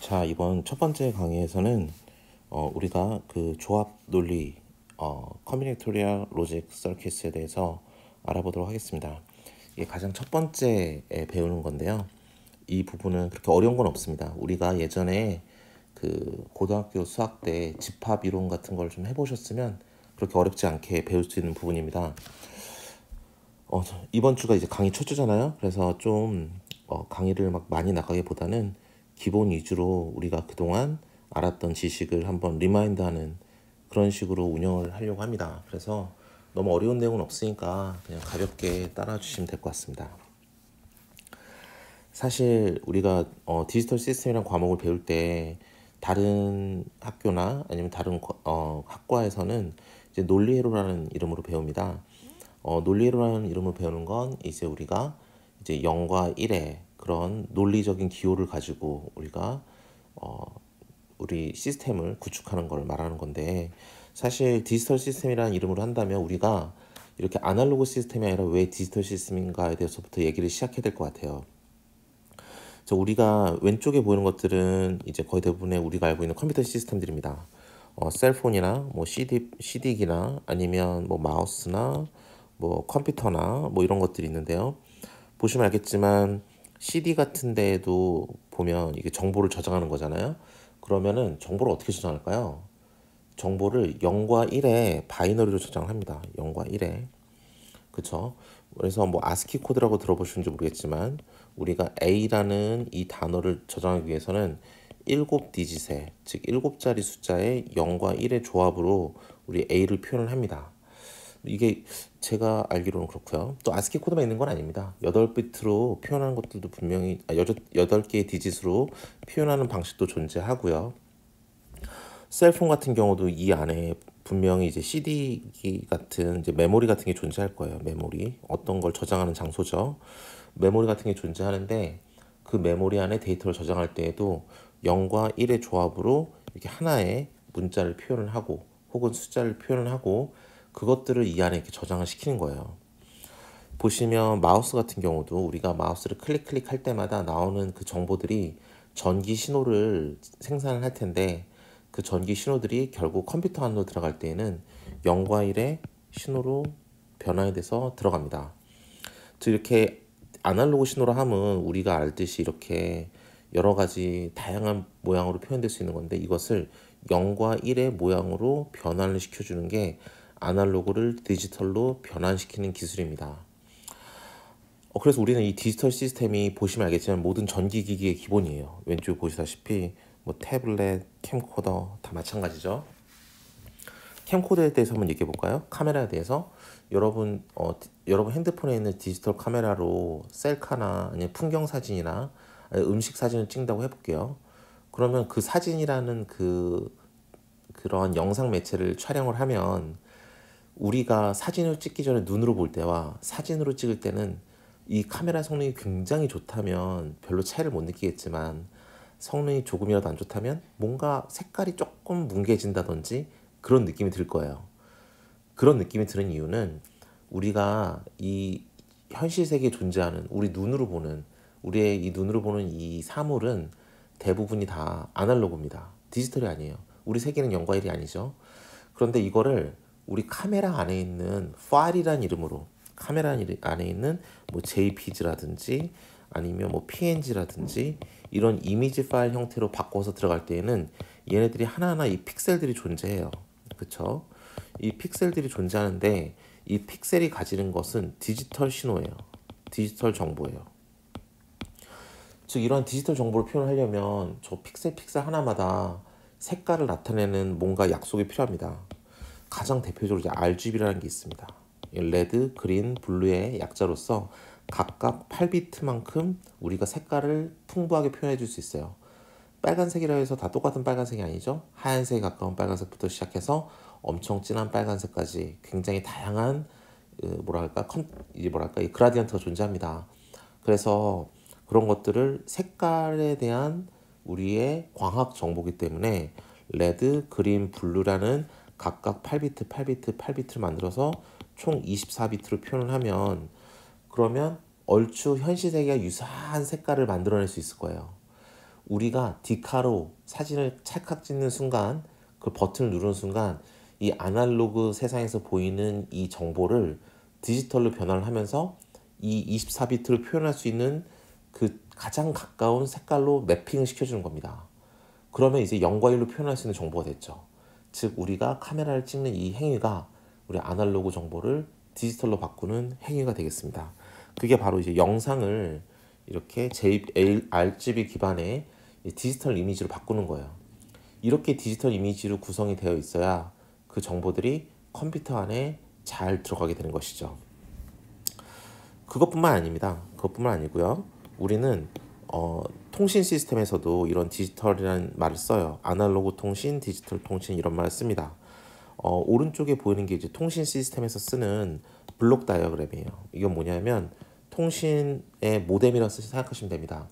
자, 이번 첫 번째 강의에서는 우리가 그 조합 논리, 커비네토리얼 로직 서킷에 대해서 알아보도록 하겠습니다. 이게 가장 첫 번째에 배우는 건데요. 이 부분은 그렇게 어려운 건 없습니다. 우리가 예전에 그 고등학교 수학 때 집합 이론 같은 걸 좀 해보셨으면 그렇게 어렵지 않게 배울 수 있는 부분입니다. 이번 주가 이제 강의 첫 주잖아요. 그래서 좀 강의를 막 많이 나가기보다는 기본 위주로 우리가 그동안 알았던 지식을 한번 리마인드하는 그런 식으로 운영을 하려고 합니다. 그래서 너무 어려운 내용은 없으니까 그냥 가볍게 따라 주시면 될 것 같습니다. 사실 우리가 디지털 시스템이라는 과목을 배울 때 다른 학교나 아니면 다른 학과에서는 이제 논리회로라는 이름으로 배웁니다. 논리회로라는 이름으로 배우는 건 이제 우리가 이제 0과 1의 그런 논리적인 기호를 가지고 우리가 우리 시스템을 구축하는 걸 말하는 건데, 사실 디지털 시스템이라는 이름으로 한다면 우리가 이렇게 아날로그 시스템이 아니라 왜 디지털 시스템인가에 대해서부터 얘기를 시작해야 될 것 같아요. 우리가 왼쪽에 보이는 것들은 이제 거의 대부분의 우리가 알고 있는 컴퓨터 시스템들입니다. 셀폰이나 뭐 CD기나 아니면 뭐 마우스나 뭐 컴퓨터나 뭐 이런 것들이 있는데요. 보시면 알겠지만 CD 같은 데에도 보면 이게 정보를 저장하는 거잖아요. 그러면은 정보를 어떻게 저장할까요? 정보를 0과 1의 바이너리로 저장을 합니다. 0과 1에. 그쵸? 그래서 뭐 아스키 코드라고 들어보셨는지 모르겠지만 우리가 A라는 이 단어를 저장하기 위해서는 7디짓의, 즉 7자리 숫자의 0과 1의 조합으로 우리 A를 표현을 합니다. 이게 제가 알기로는 그렇고요. 또 아스키 코드만 있는 건 아닙니다. 8비트로 표현하는 것들도 분명히 8개의 디짓으로 표현하는 방식도 존재하고요. 셀폰 같은 경우도 이 안에 분명히 이제 CD 같은 이제 메모리 같은 게 존재할 거예요. 메모리. 어떤 걸 저장하는 장소죠. 메모리 같은 게 존재하는데 그 메모리 안에 데이터를 저장할 때에도 0과 1의 조합으로 이렇게 하나의 문자를 표현을 하고 혹은 숫자를 표현을 하고 그것들을 이 안에 이렇게 저장을 시키는 거예요. 보시면 마우스 같은 경우도 우리가 마우스를 클릭할 때마다 나오는 그 정보들이 전기 신호를 생산을 할 텐데 그 전기 신호들이 결국 컴퓨터 안으로 들어갈 때에는 0과 1의 신호로 변환이 돼서 들어갑니다. 즉 이렇게 아날로그 신호로 하면 우리가 알듯이 이렇게 여러 가지 다양한 모양으로 표현될 수 있는 건데 이것을 0과 1의 모양으로 변환을 시켜주는 게 아날로그를 디지털로 변환시키는 기술입니다. 그래서 우리는 이 디지털 시스템이 보시면 알겠지만 모든 전기기기의 기본이에요. 왼쪽에 보시다시피 뭐 태블릿, 캠코더 다 마찬가지죠. 캠코더에 대해서 한번 얘기해 볼까요? 카메라에 대해서 여러분 핸드폰에 있는 디지털 카메라로 셀카나 아니면 풍경 사진이나 음식 사진을 찍는다고 해볼게요. 그러면 그 사진이라는 그런 영상 매체를 촬영을 하면 우리가 사진을 찍기 전에 눈으로 볼 때와 사진으로 찍을 때는 이 카메라 성능이 굉장히 좋다면 별로 차이를 못 느끼겠지만 성능이 조금이라도 안 좋다면 뭔가 색깔이 조금 뭉개진다든지 그런 느낌이 들 거예요. 그런 느낌이 드는 이유는 우리가 이 현실 세계에 존재하는 우리의 이 눈으로 보는 이 사물은 대부분이 다 아날로그입니다. 디지털이 아니에요. 우리 세계는 0과 1이 아니죠. 그런데 이거를 우리 카메라 안에 있는 파일이라는 이름으로 카메라 안에 있는 뭐 JPG라든지 아니면 뭐 PNG라든지 이런 이미지 파일 형태로 바꿔서 들어갈 때에는 얘네들이 하나하나 이 픽셀들이 존재해요. 그쵸? 이 픽셀들이 존재하는데 이 픽셀이 가지는 것은 디지털 신호예요. 디지털 정보예요. 즉 이런 디지털 정보를 표현하려면 저 픽셀 하나마다 색깔을 나타내는 뭔가 약속이 필요합니다. 가장 대표적으로 이제 RGB라는 게 있습니다. 레드, 그린, 블루의 약자로서 각각 8비트만큼 우리가 색깔을 풍부하게 표현해 줄 수 있어요. 빨간색이라 해서 다 똑같은 빨간색이 아니죠. 하얀색에 가까운 빨간색부터 시작해서 엄청 진한 빨간색까지 굉장히 다양한 이 그라디언트가 존재합니다. 그래서 그런 것들을 색깔에 대한 우리의 광학 정보이기 때문에 레드, 그린, 블루라는 각각 8비트를 만들어서 총 24비트로 표현을 하면 그러면 얼추 현실 세계와 유사한 색깔을 만들어낼 수 있을 거예요. 우리가 디카로 사진을 찰칵 찍는 순간, 그 버튼을 누르는 순간 이 아날로그 세상에서 보이는 이 정보를 디지털로 변화를 하면서 이 24비트를 표현할 수 있는 그 가장 가까운 색깔로 매핑을 시켜주는 겁니다. 그러면 이제 0과 1로 표현할 수 있는 정보가 됐죠. 즉 우리가 카메라를 찍는 이 행위가 우리 아날로그 정보를 디지털로 바꾸는 행위가 되겠습니다. 그게 바로 이제 영상을 이렇게 RGB 기반의 디지털 이미지로 바꾸는 거예요. 이렇게 디지털 이미지로 구성이 되어 있어야 그 정보들이 컴퓨터 안에 잘 들어가게 되는 것이죠. 그것뿐만 아닙니다. 그것뿐만 아니고요. 우리는 통신 시스템에서도 이런 디지털이라는 말을 써요. 아날로그 통신, 디지털 통신 이런 말을 씁니다. 오른쪽에 보이는 게 이제 통신 시스템에서 쓰는 블록 다이어그램이에요. 이건 뭐냐면 통신의 모뎀이라고 생각하시면 됩니다.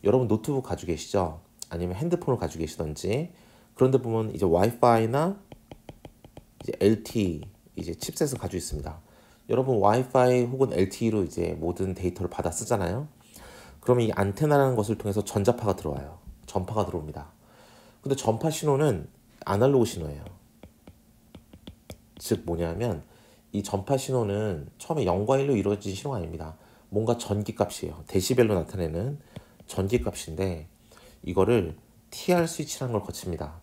여러분 노트북 가지고 계시죠? 아니면 핸드폰을 가지고 계시던지 그런데 보면 이제 와이파이나 이제 LTE 이제 칩셋을 가지고 있습니다. 여러분 와이파이 혹은 LTE로 이제 모든 데이터를 받아 쓰잖아요. 그러면 이 안테나라는 것을 통해서 전자파가 들어와요. 전파가 들어옵니다. 근데 전파 신호는 아날로그 신호예요. 즉 뭐냐면 이 전파 신호는 처음에 0과 1로 이루어진 신호가 아닙니다. 뭔가 전기값이에요. 데시벨로 나타내는 전기값인데 이거를 TR 스위치라는 걸 거칩니다.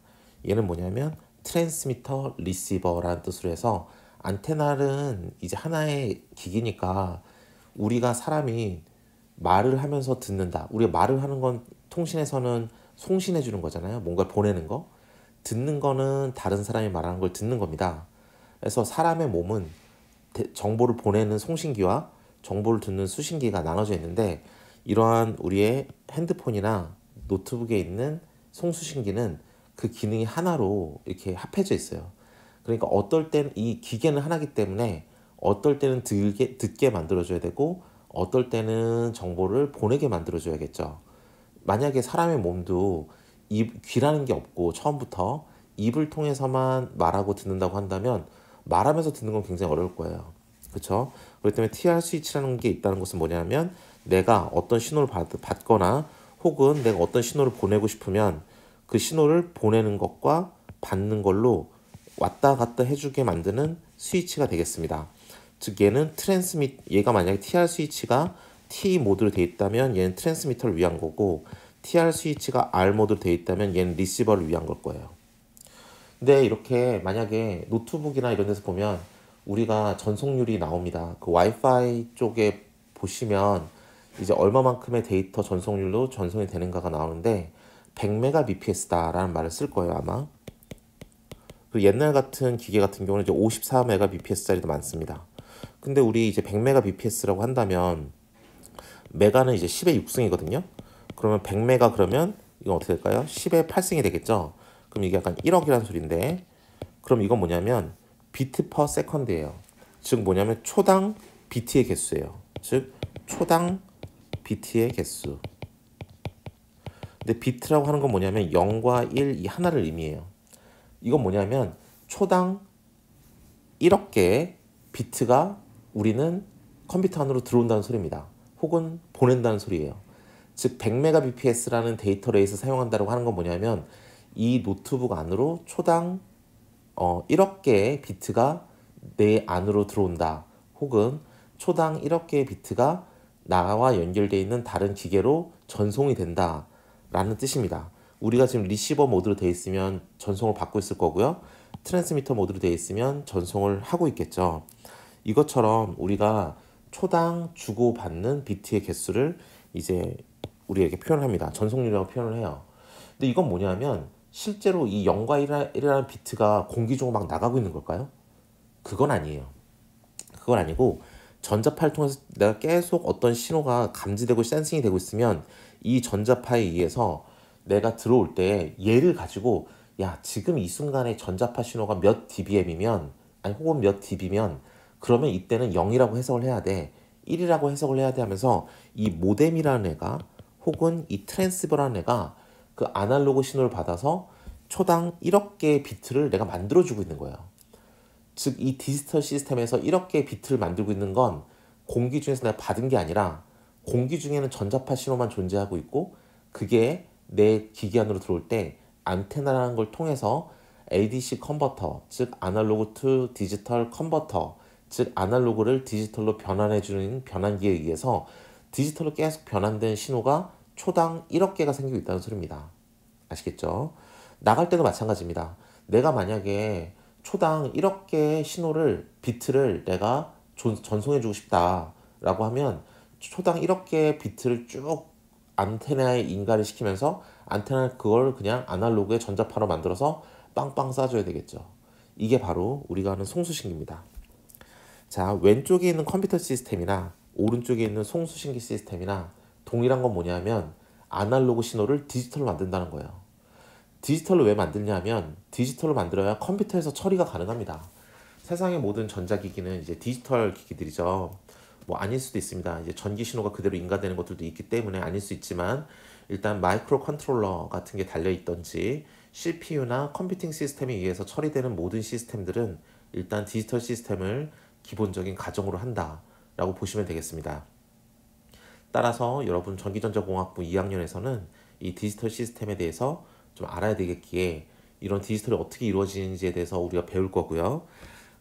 얘는 뭐냐면 트랜스미터 리시버라는 뜻으로 해서 안테나는 이제 하나의 기기니까 우리가 사람이 말을 하면서 듣는다. 우리가 말을 하는 건 통신에서는 송신해 주는 거잖아요. 뭔가를 보내는 거. 듣는 거는 다른 사람이 말하는 걸 듣는 겁니다. 그래서 사람의 몸은 정보를 보내는 송신기와 정보를 듣는 수신기가 나눠져 있는데 이러한 우리의 핸드폰이나 노트북에 있는 송수신기는 그 기능이 하나로 이렇게 합해져 있어요. 그러니까 어떨 때는 이 기계는 하나이기 때문에 어떨 때는 듣게 만들어줘야 되고 어떨 때는 정보를 보내게 만들어줘야겠죠. 만약에 사람의 몸도 귀라는 게 없고 처음부터 입을 통해서만 말하고 듣는다고 한다면 말하면서 듣는 건 굉장히 어려울 거예요. 그렇죠? 그렇기 때문에 TR 스위치라는 게 있다는 것은 뭐냐면 내가 어떤 신호를 받거나 혹은 내가 어떤 신호를 보내고 싶으면 그 신호를 보내는 것과 받는 걸로 왔다 갔다 해주게 만드는 스위치가 되겠습니다. 즉 얘가 만약에 TR 스위치가 T 모드로 되어 있다면 얘는 트랜스미터를 위한 거고 TR 스위치가 R 모드로 되어 있다면 얘는 리시버를 위한 걸 거예요. 근데 이렇게 만약에 노트북이나 이런 데서 보면 우리가 전송률이 나옵니다. 그 와이파이 쪽에 보시면 이제 얼마만큼의 데이터 전송률로 전송이 되는가가 나오는데 100mbps다라는 말을 쓸 거예요 아마. 그리고 옛날 같은 기계 같은 경우는 이제 54mbps짜리도 많습니다. 근데 우리 이제 100mbps라고 한다면 메가는 이제 10의 6승이거든요. 그러면 100메가 그러면 이건 어떻게 될까요? 10의 8승이 되겠죠. 그럼 이게 약간 1억이라는 소리인데 그럼 이건 뭐냐면 비트 퍼 세컨드예요. 즉 뭐냐면 초당 비트의 개수예요. 즉 초당 비트의 개수. 근데 비트라고 하는 건 뭐냐면 0과 1 이 하나를 의미해요. 이건 뭐냐면 초당 1억 개의 비트가 우리는 컴퓨터 안으로 들어온다는 소리입니다. 혹은 보낸다는 소리예요. 즉 100mbps라는 데이터 레이스 사용한다고 하는 건 뭐냐면 이 노트북 안으로 초당 1억 개의 비트가 내 안으로 들어온다. 혹은 초당 1억 개의 비트가 나와 연결되어 있는 다른 기계로 전송이 된다. 라는 뜻입니다. 우리가 지금 리시버 모드로 되어 있으면 전송을 받고 있을 거고요. 트랜스미터 모드로 되어 있으면 전송을 하고 있겠죠. 이것처럼 우리가 초당 주고받는 비트의 개수를 이제 우리에게 표현을 합니다. 전송률이라고 표현을 해요. 근데 이건 뭐냐면 실제로 이 0과 1이라는 비트가 공기 중으로 막 나가고 있는 걸까요? 그건 아니에요. 그건 아니고 전자파를 통해서 내가 계속 어떤 신호가 감지되고 센싱이 되고 있으면 이 전자파에 의해서 내가 들어올 때 얘를 가지고 야 지금 이 순간에 전자파 신호가 몇 dBm이면 아니 혹은 몇 dB면 그러면 이때는 0이라고 해석을 해야 돼 1이라고 해석을 해야 돼 하면서 이 모뎀이라는 애가 혹은 이 트랜스버라는 애가 그 아날로그 신호를 받아서 초당 1억 개의 비트를 내가 만들어주고 있는 거예요. 즉 이 디지털 시스템에서 1억 개의 비트를 만들고 있는 건 공기 중에서 내가 받은 게 아니라 공기 중에는 전자파 신호만 존재하고 있고 그게 내 기기 안으로 들어올 때 안테나라는 걸 통해서 ADC 컨버터, 즉 아날로그 투 디지털 컨버터, 즉 아날로그를 디지털로 변환해주는 변환기에 의해서 디지털로 계속 변환된 신호가 초당 1억 개가 생기고 있다는 소리입니다. 아시겠죠? 나갈 때도 마찬가지입니다. 내가 만약에 초당 1억 개의 신호를 비트를 내가 전송해주고 싶다라고 하면 초당 1억 개의 비트를 쭉 안테나에 인가를 시키면서 안테나는 그걸 그냥 아날로그의 전자파로 만들어서 빵빵 쏴줘야 되겠죠. 이게 바로 우리가 하는 송수신기입니다. 자, 왼쪽에 있는 컴퓨터 시스템이나 오른쪽에 있는 송수신기 시스템이나 동일한 건 뭐냐면 아날로그 신호를 디지털로 만든다는 거예요. 디지털로 왜 만드냐면 디지털로 만들어야 컴퓨터에서 처리가 가능합니다. 세상의 모든 전자기기는 이제 디지털 기기들이죠. 뭐 아닐 수도 있습니다. 이제 전기 신호가 그대로 인가되는 것들도 있기 때문에 아닐 수 있지만 일단 마이크로 컨트롤러 같은 게 달려 있던지 CPU나 컴퓨팅 시스템에 의해서 처리되는 모든 시스템들은 일단 디지털 시스템을 기본적인 가정으로 한다라고 보시면 되겠습니다. 따라서 여러분 전기전자공학부 2학년에서는 이 디지털 시스템에 대해서 좀 알아야 되겠기에 이런 디지털이 어떻게 이루어지는지에 대해서 우리가 배울 거고요.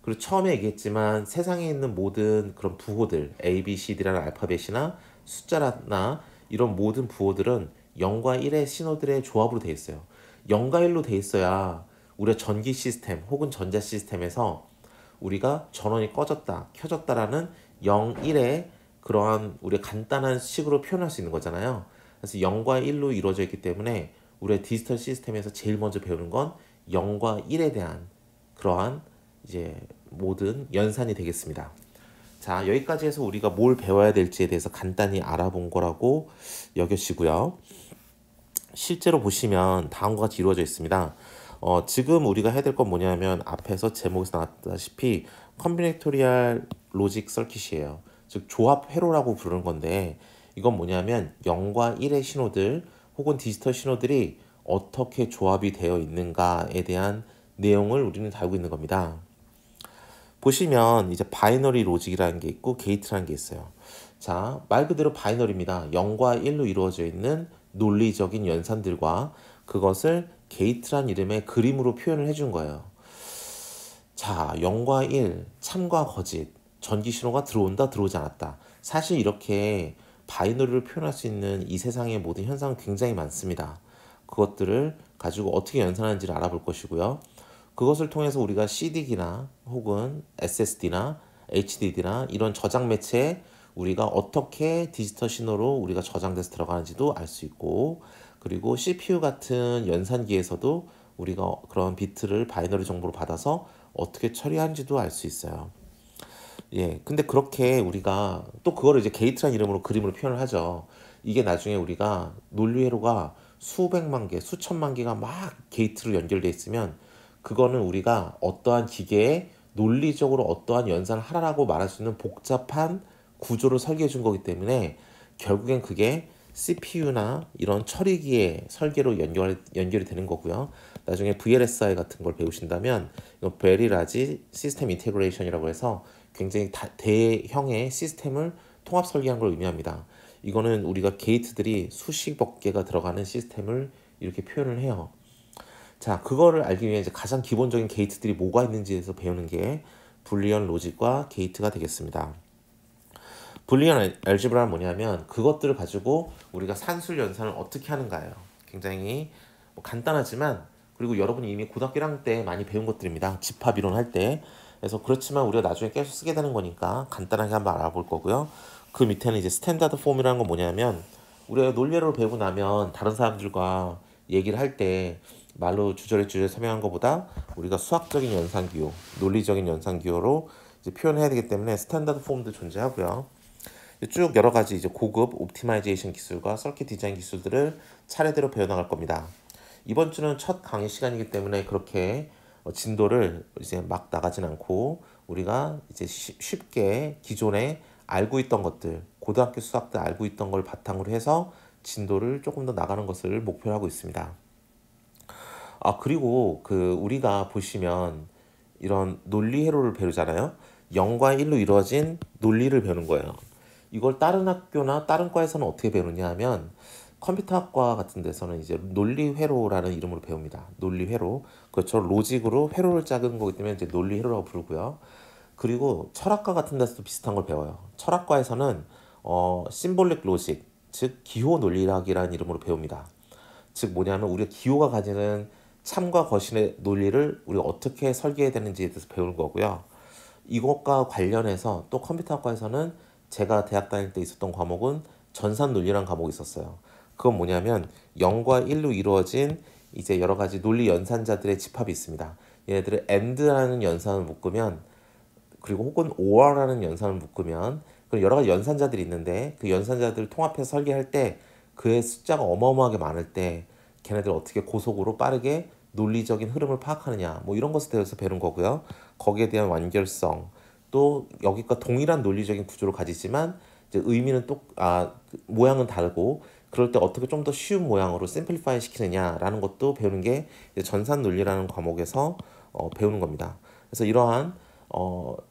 그리고 처음에 얘기했지만 세상에 있는 모든 그런 부호들 A, B, C, D라는 알파벳이나 숫자나 이런 모든 부호들은 0과 1의 신호들의 조합으로 되어 있어요. 0과 1로 되어 있어야 우리가 전기 시스템 혹은 전자 시스템에서 우리가 전원이 꺼졌다, 켜졌다라는 0, 1의 그러한 우리가 간단한 식으로 표현할 수 있는 거잖아요. 그래서 0과 1로 이루어져 있기 때문에 우리의 디지털 시스템에서 제일 먼저 배우는 건 0과 1에 대한 그러한 이제 모든 연산이 되겠습니다. 자, 여기까지 해서 우리가 뭘 배워야 될지에 대해서 간단히 알아본 거라고 여겨지고요. 실제로 보시면 다음과 같이 이루어져 있습니다. 지금 우리가 해야 될 건 뭐냐면 앞에서 제목에서 나왔다시피 컴비네토리얼 로직 서킷이에요. 즉 조합 회로라고 부르는 건데 이건 뭐냐면 0과 1의 신호들 혹은 디지털 신호들이 어떻게 조합이 되어 있는가에 대한 내용을 우리는 다루고 있는 겁니다. 보시면 이제 바이너리 로직이라는 게 있고 게이트라는 게 있어요. 자, 말 그대로 바이너리입니다. 0과 1로 이루어져 있는 논리적인 연산들과 그것을 게이트란 이름의 그림으로 표현을 해준 거예요. 자, 0과 1, 참과 거짓, 전기 신호가 들어온다, 들어오지 않았다. 사실 이렇게 바이너리를 표현할 수 있는 이 세상의 모든 현상은 굉장히 많습니다. 그것들을 가지고 어떻게 연산하는지를 알아볼 것이고요. 그것을 통해서 우리가 CD기나 혹은 SSD나 HDD나 이런 저장 매체에 우리가 어떻게 디지털 신호로 우리가 저장돼서 들어가는지도 알 수 있고 그리고 CPU 같은 연산기에서도 우리가 그런 비트를 바이너리 정보로 받아서 어떻게 처리하는지도 알 수 있어요. 예, 근데 그렇게 우리가 또 그거를 이제 게이트라는 이름으로 그림으로 표현을 하죠. 이게 나중에 우리가 논리 회로가 수백만 개, 수천만 개가 막 게이트로 연결돼 있으면 그거는 우리가 어떠한 기계에 논리적으로 어떠한 연산을 하라고 말할 수 있는 복잡한 구조를 설계해 준 거기 때문에 결국엔 그게 CPU나 이런 처리기의 설계로 연결이 되는 거고요. 나중에 VLSI 같은 걸 배우신다면 이거 Very Large System Integration이라고 해서 굉장히 대형의 시스템을 통합 설계한 걸 의미합니다. 이거는 우리가 게이트들이 수십억 개가 들어가는 시스템을 이렇게 표현을 해요. 자, 그거를 알기 위해 이제 가장 기본적인 게이트들이 뭐가 있는지에서 배우는 게 불리언 로직과 게이트가 되겠습니다. 불리언 알제브라는 뭐냐면 그것들을 가지고 우리가 산술 연산을 어떻게 하는가예요. 굉장히 뭐 간단하지만 그리고 여러분이 이미 고등학교 1학년 때 많이 배운 것들입니다. 집합 이론 할 때. 그래서 그렇지만 우리가 나중에 계속 쓰게 되는 거니까 간단하게 한번 알아볼 거고요. 그 밑에는 이제 스탠다드 폼이라는 건 뭐냐면 우리가 논리를 배우고 나면 다른 사람들과 얘기를 할 때 말로 주저리 설명한 것보다 우리가 수학적인 연산기호, 논리적인 연산기호로 이제 표현해야 되기 때문에 스탠다드 폼도 존재하고요. 쭉 여러 가지 이제 고급 옵티마이제이션 기술과 서킷 디자인 기술들을 차례대로 배워나갈 겁니다. 이번 주는 첫 강의 시간이기 때문에 그렇게 진도를 이제 막 나가진 않고 우리가 이제 쉽게 기존에 알고 있던 것들, 고등학교 수학 때 알고 있던 걸 바탕으로 해서 진도를 조금 더 나가는 것을 목표로 하고 있습니다. 그리고 우리가 보시면 이런 논리 회로를 배우잖아요. 0과 1로 이루어진 논리를 배우는 거예요. 이걸 다른 학교나 다른 과에서는 어떻게 배우느냐 하면 컴퓨터학과 같은 데서는 이제 논리회로라는 이름으로 배웁니다. 논리회로. 그렇죠. 로직으로 회로를 짜는 거기 때문에 이제 논리회로라고 부르고요. 그리고 철학과 같은 데서도 비슷한 걸 배워요. 철학과에서는 심볼릭 로직, 즉 기호 논리학이라는 이름으로 배웁니다. 즉 뭐냐면 우리가 기호가 가지는 참과 거신의 논리를 우리가 어떻게 설계해야 되는지에 대해서 배우는 거고요. 이것과 관련해서 또 컴퓨터학과에서는 제가 대학 다닐 때 있었던 과목은 전산 논리라는 과목이 있었어요. 그건 뭐냐면 0과 1로 이루어진 이제 여러 가지 논리 연산자들의 집합이 있습니다. 얘네들을 AND라는 연산을 묶으면 그리고 혹은 OR라는 연산을 묶으면 그런 여러 가지 연산자들이 있는데 그 연산자들을 통합해서 설계할 때 그의 숫자가 어마어마하게 많을 때 걔네들 어떻게 고속으로 빠르게 논리적인 흐름을 파악하느냐 뭐 이런 것에 대해서 배우는 거고요. 거기에 대한 완결성 또 여기과 동일한 논리적인 구조를 가지지만 이제 의미는 모양은 다르고 그럴 때 어떻게 좀 더 쉬운 모양으로 심플리파이 시키느냐라는 것도 배우는 게 이제 전산 논리라는 과목에서 배우는 겁니다. 그래서 이러한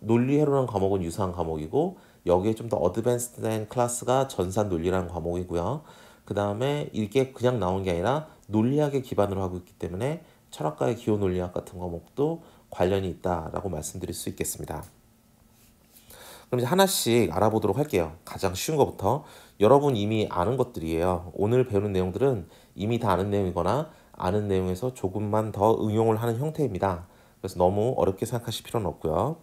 논리회로라는 과목은 유사한 과목이고 여기에 좀 더 어드밴스드된 클래스가 전산 논리라는 과목이고요. 그 다음에 이게 그냥 나온 게 아니라 논리학에 기반으로 하고 있기 때문에 철학과의 기호 논리학 같은 과목도 관련이 있다라고 말씀드릴 수 있겠습니다. 그럼 이제 하나씩 알아보도록 할게요. 가장 쉬운 것부터. 여러분 이미 아는 것들이에요. 오늘 배우는 내용들은 이미 다 아는 내용이거나 아는 내용에서 조금만 더 응용을 하는 형태입니다. 그래서 너무 어렵게 생각하실 필요는 없고요.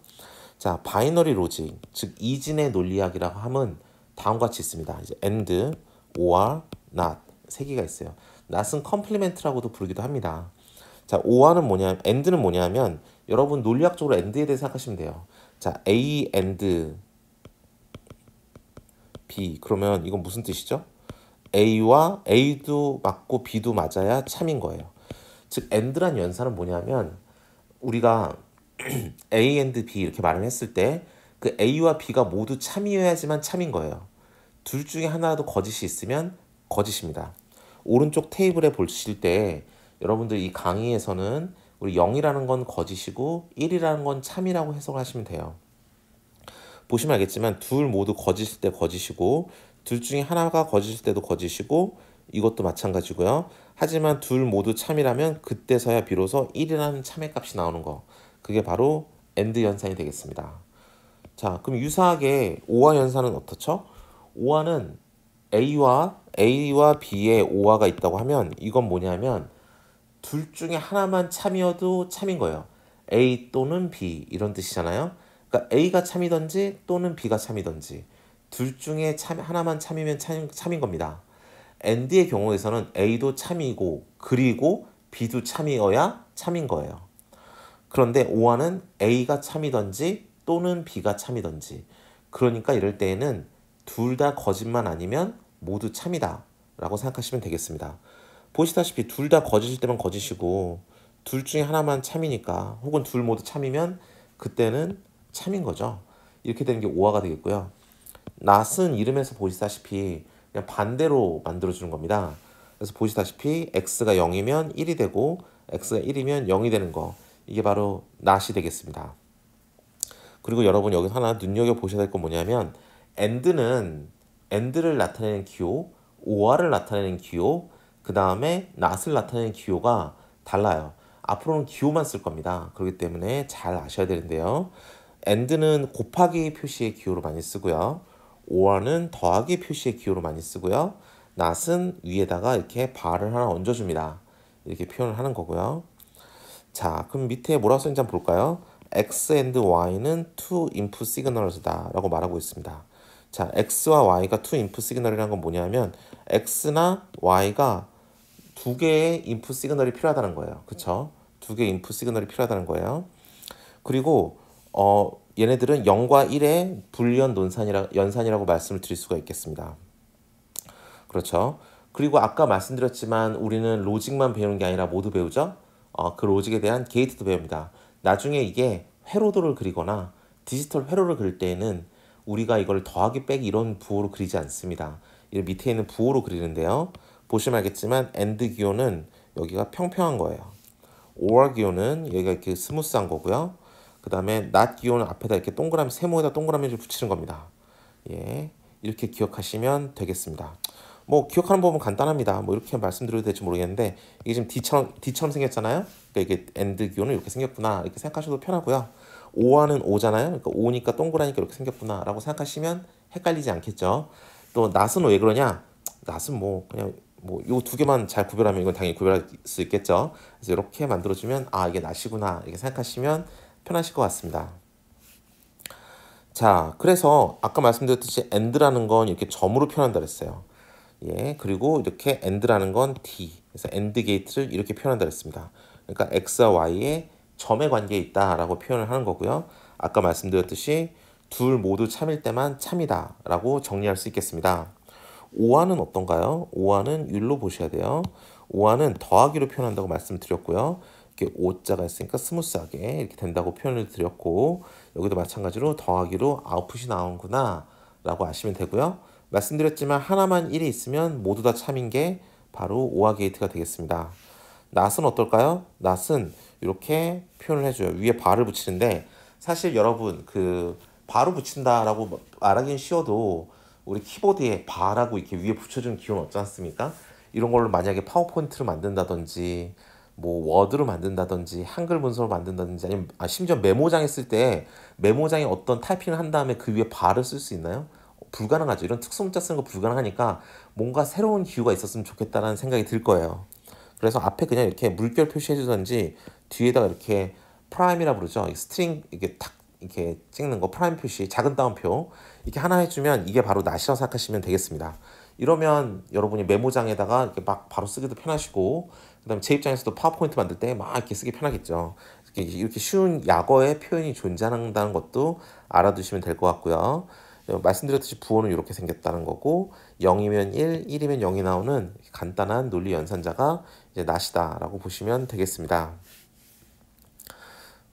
자, 바이너리 로직, 즉 이진의 논리학이라고 하면 다음과 같이 있습니다. 이제 and, or, not 세 개가 있어요. not은 컴플리멘트라고도 부르기도 합니다. 자, or는 뭐냐, and는 뭐냐면 여러분 논리학적으로 and에 대해 생각하시면 돼요. 자, A and B 그러면 이건 무슨 뜻이죠? A와 A도 맞고 B도 맞아야 참인 거예요. 즉 and란 연산은 뭐냐면 우리가 A and B 이렇게 말을 했을 때 그 A와 B가 모두 참이어야지만 참인 거예요. 둘 중에 하나라도 거짓이 있으면 거짓입니다. 오른쪽 테이블에 보실 때 여러분들 이 강의에서는 우리 0이라는 건 거짓이고 1이라는 건 참이라고 해석을 하시면 돼요. 보시면 알겠지만 둘 모두 거짓일 때 거짓이고 둘 중에 하나가 거짓일 때도 거짓이고 이것도 마찬가지고요. 하지만 둘 모두 참이라면 그때서야 비로소 1이라는 참의 값이 나오는 거. 그게 바로 AND 연산이 되겠습니다. 자, 그럼 유사하게 OR 연산은 어떻죠? OR는 A와 B의 OR가 있다고 하면 이건 뭐냐면 둘 중에 하나만 참이어도 참인 거예요. A 또는 B 이런 뜻이잖아요. 그러니까 A가 참이든지 또는 B가 참이든지 둘 중에 하나만 참이면 참인 겁니다. AND의 경우에서는 A도 참이고 그리고 B도 참이어야 참인 거예요. 그런데 OR는 A가 참이든지 또는 B가 참이든지 그러니까 이럴 때에는 둘 다 거짓만 아니면 모두 참이다 라고 생각하시면 되겠습니다. 보시다시피 둘 다 거짓일 때만 거짓이고 둘 중에 하나만 참이니까 혹은 둘 모두 참이면 그때는 참인 거죠. 이렇게 되는 게 오화가 되겠고요. not은 이름에서 보시다시피 그냥 반대로 만들어주는 겁니다. 그래서 보시다시피 x가 0이면 1이 되고 x가 1이면 0이 되는 거 이게 바로 not이 되겠습니다. 그리고 여러분 여기 하나 눈여겨보셔야 될 건 뭐냐면 and를 나타내는 기호, or를 나타내는 기호, 그 다음에 not을 나타내는 기호가 달라요. 앞으로는 기호만 쓸 겁니다. 그렇기 때문에 잘 아셔야 되는데요. and는 곱하기 표시의 기호로 많이 쓰고요. or는 더하기 표시의 기호로 많이 쓰고요. not은 위에다가 이렇게 bar을 하나 얹어줍니다. 이렇게 표현을 하는 거고요. 자, 그럼 밑에 뭐라고 쓰는지 한번 볼까요? X and Y는 two input signals다 라고 말하고 있습니다. 자, X와 Y가 two input signal이라는 건 뭐냐면 X나 Y가 두 개의 인풋 시그널이 필요하다는 거예요. 그쵸? 두 개의 인풋 시그널이 필요하다는 거예요. 그리고 얘네들은 0과 1의 불리한 연산이라고 말씀을 드릴 수가 있겠습니다. 그렇죠? 그리고 아까 말씀드렸지만 우리는 로직만 배우는 게 아니라 모두 배우죠? 그 로직에 대한 게이트도 배웁니다. 나중에 이게 회로도를 그리거나 디지털 회로를 그릴 때에는 우리가 이걸 더하기 빼기 이런 부호로 그리지 않습니다. 이 밑에 있는 부호로 그리는데요. 보시면 알겠지만 AND 기호는 여기가 평평한 거예요. OR 기호는 여기가 이렇게 스무스한 거고요. 그 다음에 NOT 기호는 앞에다 이렇게 세모에다 동그라미를 붙이는 겁니다. 예, 이렇게 기억하시면 되겠습니다. 뭐 기억하는 법은 간단합니다. 뭐 이렇게 말씀드려도 될지 모르겠는데 이게 지금 D처럼 생겼잖아요. 그러니까 이게 AND 기호는 이렇게 생겼구나 이렇게 생각하셔도 편하고요. 오와는 오잖아요. 그러니까 오니까 동그라니까 이렇게 생겼구나 라고 생각하시면 헷갈리지 않겠죠. 또 낫은 왜 그러냐? 낫은 뭐 그냥 뭐 요 두 개만 잘 구별하면 이건 당연히 구별할 수 있겠죠. 그래서 이렇게 만들어주면 아 이게 낫이구나 이렇게 생각하시면 편하실 것 같습니다. 자, 그래서 아까 말씀드렸듯이 and라는 건 이렇게 점으로 표현한다 그랬어요. 예, 그리고 이렇게 and라는 건 d. 그래서 and gate를 이렇게 표현한다 그랬습니다. 그러니까 x와 y의 점의 관계에 있다라고 표현을 하는 거고요. 아까 말씀드렸듯이 둘 모두 참일 때만 참이다라고 정리할 수 있겠습니다. 오화는 어떤가요? 오화는 율로 보셔야 돼요. 오화는 더하기로 표현한다고 말씀드렸고요. 이렇게 오자가 있으니까 스무스하게 이렇게 된다고 표현을 드렸고 여기도 마찬가지로 더하기로 아웃풋이 나오는구나 라고 아시면 되고요. 말씀드렸지만 하나만 1이 있으면 모두 다 참인 게 바로 오화 게이트가 되겠습니다. 낫은 어떨까요? 낫은 이렇게 표현을 해줘요. 위에 발을 붙이는데 사실 여러분 그 바로 붙인다라고 말하기는 쉬워도 우리 키보드에 바라고 이렇게 위에 붙여주는 기호는 없지 않습니까? 이런 걸로 만약에 파워포인트를 만든다든지 뭐 워드로 만든다든지 한글 문서로 만든다든지 아니면 심지어 메모장에 쓸 때 메모장에 어떤 타이핑을 한 다음에 그 위에 바를 쓸 수 있나요? 불가능하죠. 이런 특수문자 쓰는 거 불가능하니까 뭔가 새로운 기호가 있었으면 좋겠다는 생각이 들 거예요. 그래서 앞에 그냥 이렇게 물결 표시해 주든지 뒤에다가 이렇게 프라임이라 부르죠. 스트링 이게 탁 이렇게 찍는 거 프라임 표시 작은 따옴표 이렇게 하나 해주면 이게 바로 낫이라고 생각하시면 되겠습니다. 이러면 여러분이 메모장에다가 이렇게 막 바로 쓰기도 편하시고 그다음에 제 입장에서도 파워포인트 만들 때 막 이렇게 쓰기 편하겠죠. 이렇게 쉬운 약어의 표현이 존재한다는 것도 알아두시면 될 것 같고요. 말씀드렸듯이 부호는 이렇게 생겼다는 거고 0이면 1, 1이면 0이 나오는 간단한 논리 연산자가 이제 낫이다라고 보시면 되겠습니다.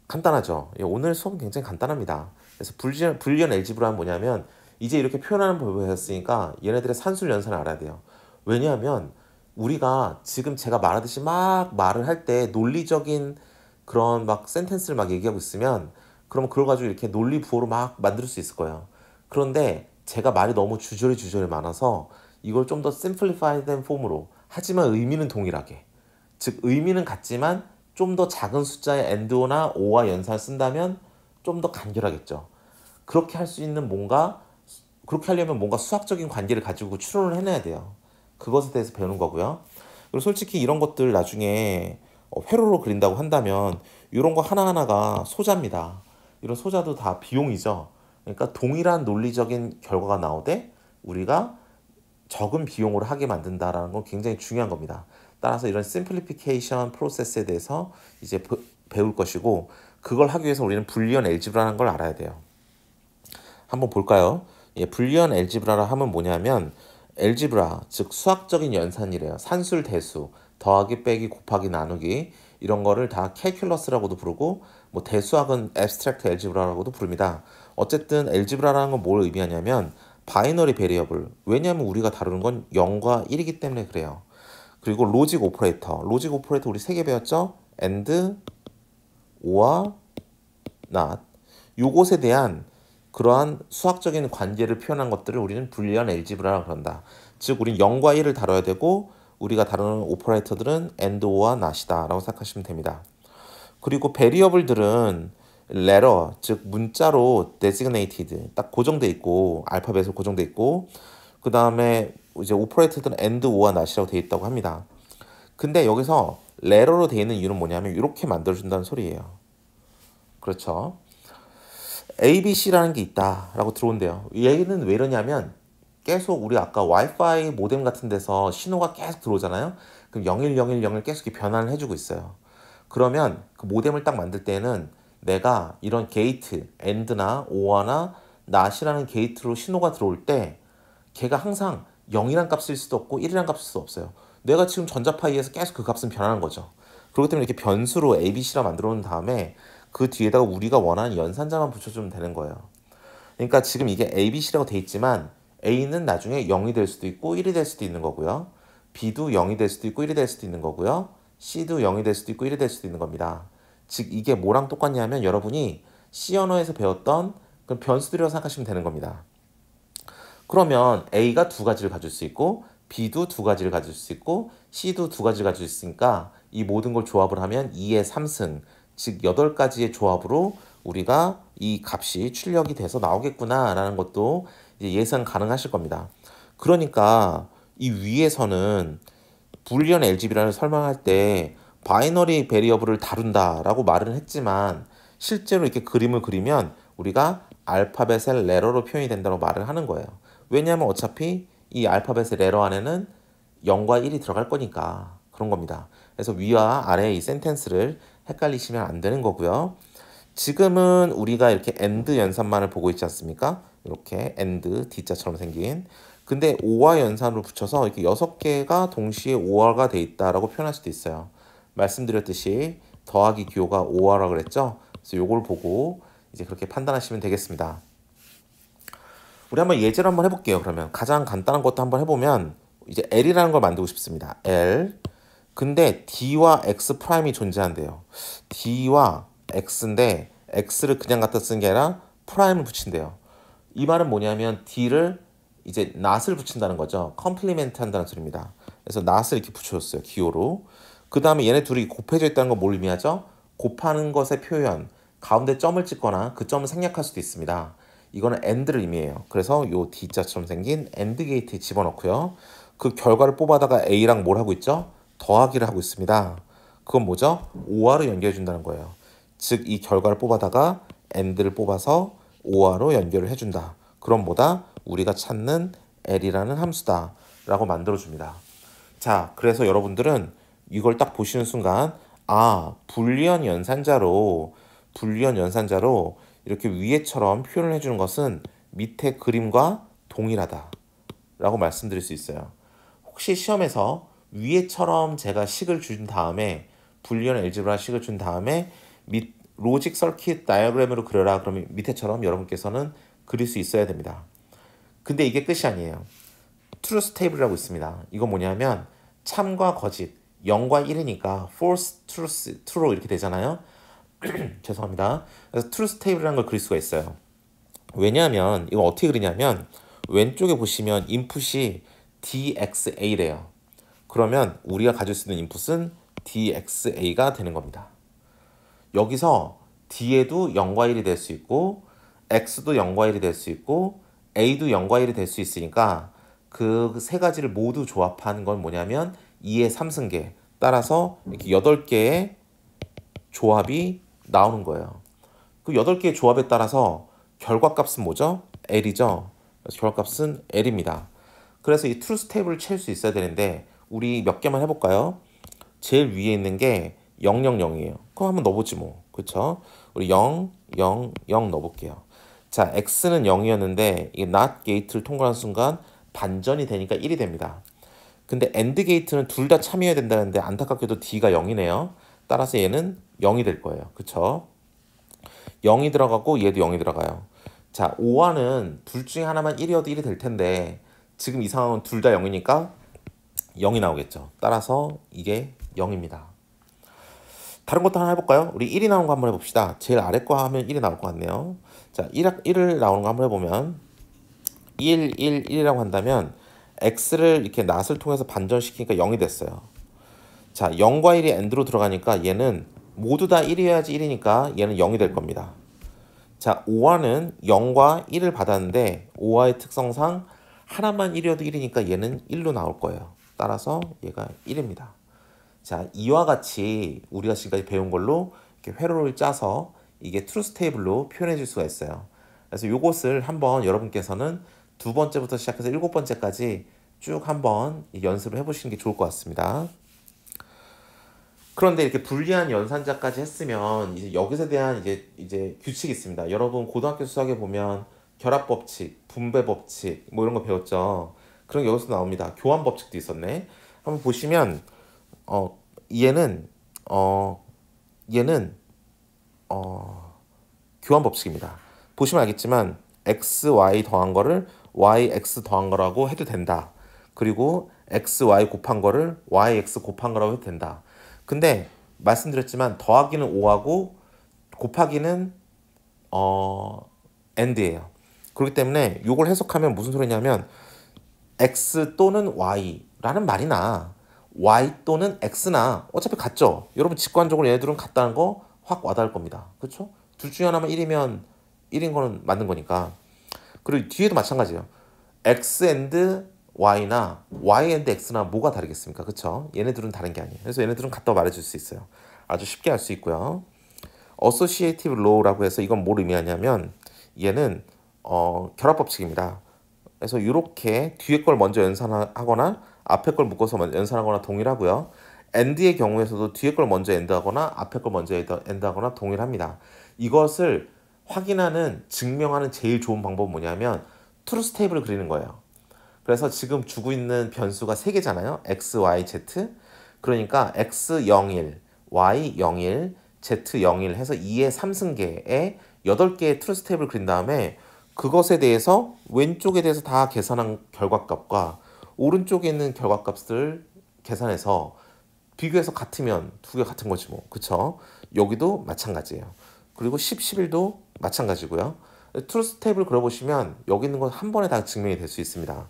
간단하죠. 오늘 수업은 굉장히 간단합니다. 그래서 불리언 엘지브라는 뭐냐면 이제 이렇게 표현하는 법을 배웠으니까 얘네들의 산술 연산을 알아야 돼요. 왜냐하면 우리가 지금 제가 말하듯이 막 말을 할 때 논리적인 그런 막 센텐스를 막 얘기하고 있으면 그러면 그걸 가지고 이렇게 논리 부호로 막 만들 수 있을 거예요. 그런데 제가 말이 너무 주저리 많아서 이걸 좀 더 심플리파이된 폼으로 하지만 의미는 동일하게 즉 의미는 같지만 좀 더 작은 숫자의 and나 or와 연산을 쓴다면 좀 더 간결하겠죠. 그렇게 할 수 있는 뭔가 그렇게 하려면 뭔가 수학적인 관계를 가지고 추론을 해내야 돼요. 그것에 대해서 배우는 거고요. 그리고 솔직히 이런 것들 나중에 회로로 그린다고 한다면 이런 거 하나하나가 소자입니다. 이런 소자도 다 비용이죠. 그러니까 동일한 논리적인 결과가 나오되 우리가 적은 비용으로 하게 만든다라는 건 굉장히 중요한 겁니다. 따라서 이런 심플리피케이션 프로세스에 대해서 이제 배울 것이고 그걸 하기 위해서 우리는 불리언 엘지브라는 걸 알아야 돼요. 한번 볼까요? 예, 불리언 엘지브라라 하면 뭐냐면 엘지브라 즉 수학적인 연산이래요. 산술 대수 더하기 빼기 곱하기 나누기 이런 거를 다 캘큘러스라고도 부르고 뭐 대수학은 앱스트랙트 엘지브라라고도 부릅니다. 어쨌든 엘지브라라는 건 뭘 의미하냐면 바이너리 베리어블 왜냐하면 우리가 다루는 건 0과 1이기 때문에 그래요. 그리고 로직 오퍼레이터 우리 세 개 배웠죠? and, or와 not 요것에 대한 그러한 수학적인 관계를 표현한 것들을 우리는 불리언 엘지브라라고 그런다. 즉 우리는 0과 1을 다뤄야 되고 우리가 다루는 오퍼레이터들은 and, or와 not이다 라고 생각하시면 됩니다. 그리고 베리어블들은 letter 즉 문자로 designated 딱 고정돼 있고 알파벳으로 고정돼 있고 그 다음에 이제 오퍼레이터들은 and, or와 not이라고 돼 있다고 합니다. 근데 여기서 letter로 돼 있는 이유는 뭐냐면 이렇게 만들어준다는 소리예요. 그렇죠? ABC라는 게 있다라고 들어온대요. 얘는 왜 이러냐면 계속 우리 아까 와이파이 모뎀 같은 데서 신호가 계속 들어오잖아요. 그럼 0101을 계속 변환을 해주고 있어요. 그러면 그 모뎀을 딱 만들 때는 내가 이런 게이트, AND나 OR나 NOT이라는 게이트로 신호가 들어올 때 걔가 항상 0이란 값일 수도 없고 1이란 값일 수도 없어요. 내가 지금 전자파이에서 계속 그 값은 변하는 거죠. 그렇기 때문에 이렇게 변수로 ABC라 만들어 놓은 다음에 그 뒤에다가 우리가 원하는 연산자만 붙여주면 되는 거예요. 그러니까 지금 이게 ABC라고 돼 있지만 A는 나중에 0이 될 수도 있고 1이 될 수도 있는 거고요. B도 0이 될 수도 있고 1이 될 수도 있는 거고요. C도 0이 될 수도 있고 1이 될 수도 있는 겁니다. 즉 이게 뭐랑 똑같냐면 여러분이 C 언어에서 배웠던 그런 변수들이라고 생각하시면 되는 겁니다. 그러면 A가 두 가지를 가질 수 있고 B도 두 가지를 가질 수 있고 C도 두 가지를 가질 수 있으니까 이 모든 걸 조합을 하면 2의 3승, 즉 8가지의 조합으로 우리가 이 값이 출력이 돼서 나오겠구나라는 것도 이제 예상 가능하실 겁니다. 그러니까 이 위에서는 불리언 LGB라를 설명할 때 바이너리 베리어블을 다룬다라고 말은 했지만 실제로 이렇게 그림을 그리면 우리가 알파벳의 레러로 표현이 된다고 말을 하는 거예요. 왜냐하면 어차피 이 알파벳의 레러 안에는 0과 1이 들어갈 거니까 그런 겁니다. 그래서 위와 아래 이 센텐스를 헷갈리시면 안 되는 거고요. 지금은 우리가 이렇게 AND 연산만을 보고 있지 않습니까? 이렇게 AND D자처럼 생긴. 근데 OR 연산으로 붙여서 이렇게 6개가 동시에 OR가 돼 있다라고 표현할 수도 있어요. 말씀드렸듯이 더하기 기호가 OR라고 그랬죠? 그래서 요걸 보고 이제 그렇게 판단하시면 되겠습니다. 우리 한번 예제를 한번 해볼게요. 그러면 가장 간단한 것도 한번 해보면 이제 L이라는 걸 만들고 싶습니다. L. 근데 D와 X 프라임이 존재한대요. D와 X인데 X를 그냥 갖다 쓴 게 아니라 프라임을 붙인대요. 이 말은 뭐냐면 D를 이제 not을 붙인다는 거죠. 컴플리멘트 한다는 소리입니다. 그래서 not을 이렇게 붙여줬어요. 기호로. 그 다음에 얘네 둘이 곱해져 있다는 건 뭘 의미하죠? 곱하는 것의 표현. 가운데 점을 찍거나 그 점을 생략할 수도 있습니다. 이거는 AND를 의미해요. 그래서 요 D자처럼 생긴 AND 게이트에 집어넣고요. 그 결과를 뽑아다가 A랑 뭘 하고 있죠? 더하기를 하고 있습니다. 그건 뭐죠? OR로 연결해 준다는 거예요. 즉 이 결과를 뽑아다가 AND를 뽑아서 OR로 연결을 해준다. 그럼 뭐다? 우리가 찾는 L이라는 함수다 라고 만들어줍니다. 자, 그래서 여러분들은 이걸 딱 보시는 순간 불리언 연산자로 이렇게 위에처럼 표현을 해주는 것은 밑에 그림과 동일하다 라고 말씀드릴 수 있어요. 혹시 시험에서 위에처럼 제가 식을 준 다음에 불리언 엘제브라 식을 준 다음에 로직 서킷 다이어그램으로 그려라 그러면 밑에처럼 여러분께서는 그릴 수 있어야 됩니다. 근데 이게 끝이 아니에요. 트루스 테이블이라고 있습니다. 이건 뭐냐면 참과 거짓, 0과 1이니까 false, true 이렇게 되잖아요. 죄송합니다. 그래서 트루스 테이블이라는 걸 그릴 수가 있어요. 왜냐하면 이거 어떻게 그리냐면 왼쪽에 보시면 인풋이 DXA래요. 그러면 우리가 가질 수 있는 인풋은 DXA가 되는 겁니다. 여기서 D에도 0과 1이 될 수 있고 X도 0과 1이 될 수 있고 A도 0과 1이 될 수 있으니까 그 세 가지를 모두 조합하는 건 뭐냐면 2의 3승계 따라서 이렇게 8개의 조합이 나오는 거예요. 그 8개의 조합에 따라서 결과값은 뭐죠? L이죠. 그래서 결과값은 L입니다. 그래서 이 트루스 테이블을 채울 수 있어야 되는데 우리 몇 개만 해볼까요? 제일 위에 있는 게 000이에요. 그럼 한번 넣어보지 뭐. 그쵸? 우리 0, 0, 0 넣어볼게요. 자, X는 0이었는데 이게 NOT 게이트를 통과하는 순간 반전이 되니까 1이 됩니다. 근데 AND 게이트는 둘 다 참여해야 된다는데 안타깝게도 D가 0이네요. 따라서 얘는 0이 될 거예요. 그쵸? 0이 들어가고 얘도 0이 들어가요. 자, OR은 둘 중에 하나만 1이어도 1이 될 텐데 지금 이 상황은 둘 다 0이니까 0이 나오겠죠. 따라서 이게 0입니다. 다른 것도 하나 해볼까요? 우리 1이 나오는 거 한번 해봅시다. 제일 아래 거 하면 1이 나올 것 같네요. 자, 1을 나오는 거 한번 해보면 1, 1, 1이라고 한다면 x를 이렇게 not을 통해서 반전시키니까 0이 됐어요. 자, 0과 1이 AND로 들어가니까 얘는 모두 다 1이어야지 1이니까 얘는 0이 될 겁니다. 자, OR는 0과 1을 받았는데 OR의 특성상 하나만 1이어도 1이니까 얘는 1로 나올 거예요. 따라서 얘가 1입니다. 자, 이와 같이 우리가 지금까지 배운 걸로 이렇게 회로를 짜서 이게 트루스 테이블로 표현해 줄 수가 있어요. 그래서 이것을 한번 여러분께서는 두 번째부터 시작해서 7번째까지 쭉 한번 연습을 해보시는 게 좋을 것 같습니다. 그런데 이렇게 불리한 연산자까지 했으면 이제 여기서 대한 이제 규칙이 있습니다. 여러분 고등학교 수학에 보면 결합 법칙, 분배 법칙 뭐 이런 거 배웠죠. 그런 게 여기서 나옵니다. 교환 법칙도 있었네. 한번 보시면 얘는 얘는 교환 법칙입니다. 보시면 알겠지만 x, y 더한 거를 y, x 더한 거라고 해도 된다. 그리고 x, y 곱한 거를 y, x 곱한 거라고 해도 된다. 근데 말씀드렸지만 더하기는 5하고 곱하기는 AND예요. 그렇기 때문에 이걸 해석하면 무슨 소리냐면 x 또는 y라는 말이나 y 또는 x나 어차피 같죠. 여러분 직관적으로 얘네들은 같다는 거 확 와닿을 겁니다. 그렇죠? 둘 중에 하나만 1이면 1인 거는 맞는 거니까. 그리고 뒤에도 마찬가지예요. x and y나 y and x나 뭐가 다르겠습니까? 그렇죠? 얘네들은 다른 게 아니에요. 그래서 얘네들은 같다고 말해줄 수 있어요. 아주 쉽게 할 수 있고요. associative law라고 해서 이건 뭘 의미하냐면 얘는 결합 법칙입니다. 그래서 이렇게 뒤에 걸 먼저 연산하거나 앞에 걸 묶어서 연산하거나 동일하고요. and의 경우에서도 뒤에 걸 먼저 and하거나 앞에 걸 먼저 and하거나 동일합니다. 이것을 확인하는 증명하는 제일 좋은 방법은 뭐냐면 트루스 테이블을 그리는 거예요. 그래서 지금 주고 있는 변수가 3개잖아요. x, y, z. 그러니까 x 01, y 01, z 01 해서 2의 3승계에 8개의 트루스 테이블을 그린 다음에 그것에 대해서 왼쪽에 대해서 다 계산한 결과값과 오른쪽에 있는 결과값을 계산해서 비교해서 같으면 두 개 같은 거지 뭐. 그쵸? 여기도 마찬가지예요. 그리고 10, 11도 마찬가지고요. 트루스 테이블 그려보시면 여기 있는 건 한 번에 다 증명이 될 수 있습니다.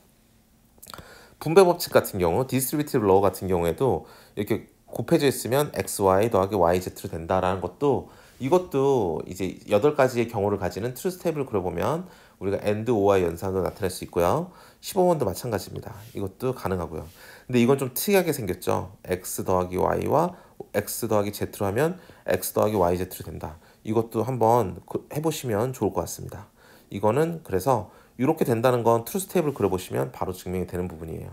분배 법칙 같은 경우, 디스트리뷰티브 로우 같은 경우에도 이렇게 곱해져 있으면 xy 더하기 yz로 된다라는 것도 이것도 이제 8가지의 경우를 가지는 트루스 테이블을 그려보면 우리가 and, or와 연산으로 나타낼 수 있고요. 15번도 마찬가지입니다. 이것도 가능하고요. 근데 이건 좀 특이하게 생겼죠. x 더하기 y와 x 더하기 z로 하면 x 더하기 yz로 된다. 이것도 한번 해보시면 좋을 것 같습니다. 이거는 그래서 이렇게 된다는 건 트루스 테이블 그려보시면 바로 증명이 되는 부분이에요.